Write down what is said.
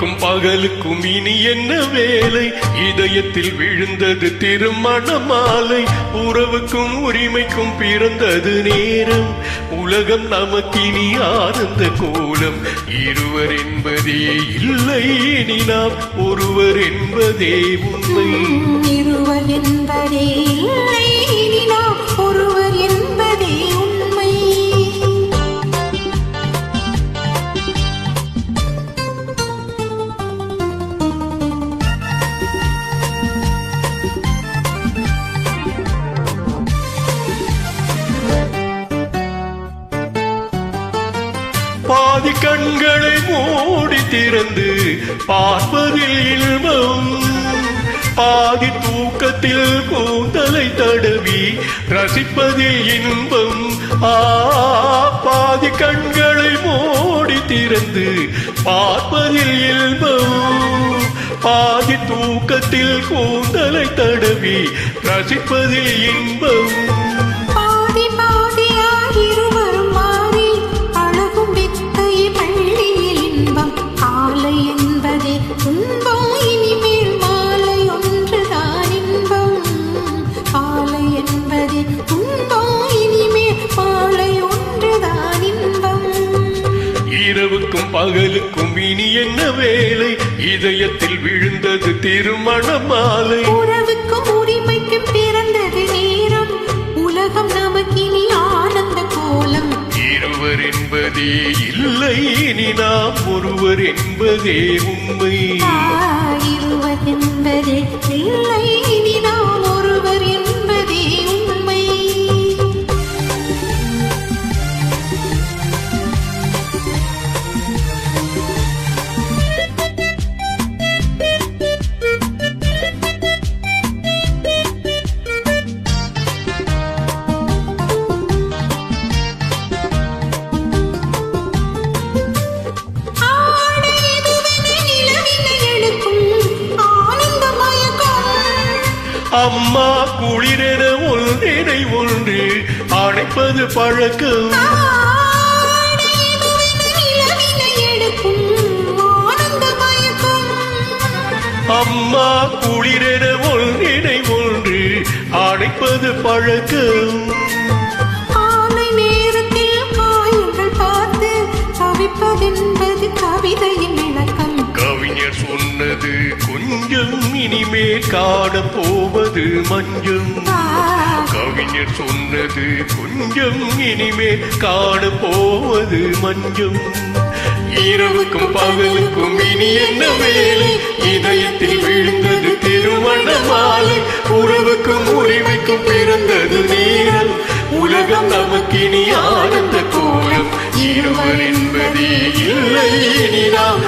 இரவுக்கும் பகலுக்கும் இனி என்ன வேலை? இதயத்தில் விழுந்தது திருமண மாலை. உறவுக்கும் உரிமைக்கும் பிறந்தது நேரம். உலகம் நமக்கினி ஆனந்த கோலம். இருவர் என்பதே இல்லை, இனி நாம் ஒருவர் என்பதே உண்மை. இருவர் என்பதே இல்லை, இனி நாம் ஒருவர் என்பதே உண்மை. பாதி கண்களை மூடி திறந்து பார்ப்பதில் இன்பம். பாதி தூக்கத்தில் கூந்தலை தடவி ரசிப்பதில் இன்பம். பாதி கண்களை மூடி திறந்து பார்ப்பதில் இன்பம். பாதி தூக்கத்தில் கூந்தலை தடவி ரசிப்பதில் இன்பம். பாதி பாதியாய் இருவரும் மாறி அழகும் வித்தையை பள்ளியில் இன்பம். காலை என்பதே துன்பம், இனிமேல் மாலை ஒன்றுதான் இன்பம். காலை என்பதே துன்பம், இனிமேல் மாலை ஒன்றுதான் இன்பம். இரவுக்கும் பகலுக்கும் இனி என்ன வேலை? இதயத்தில் விழுந்தது திருமண மாலை. உறவுக்கும் உரிமைக்கும் பிறந்தது நேரம். உலகம் நமக்கினி ஆனந்த கோலம். இருவர் என்பதே இல்லை, இனி நாம் ஒருவர் என்பதே உண்மை. இருவர் என்பதே இல்லை, இனி நாம் ஒருவர் என்பதே உண்மை. அம்மா குளிரென ஒன்றினை ஒன்று அணைப்பது பழக்கம். அம்மா குளிரென ஒன்றினை ஒன்று அணைப்பது பழக்கம். ஆலை நேரத்தில் காயங்கள் பார்த்து தவிப்பதென்பது கவிதையின் விளக்கம். கவிஞர் சொன்னது கொஞ்சம், இனிமே காண போவது மஞ்சம். கவிஞர் சொன்னது கொஞ்சம், இனிமே காண போவது மஞ்சம். இரவுக்கும் பகலுக்கும் இனி என்ன வேலை? இதயத்தில் விழுந்தது திருமண மாலை. உறவுக்கும் உரிமைக்கும் பிறந்தது நேரம். உலகம் நமக்கினி ஆனந்த கோலம். இருவர் என்பதே இல்லை, இனி நாம்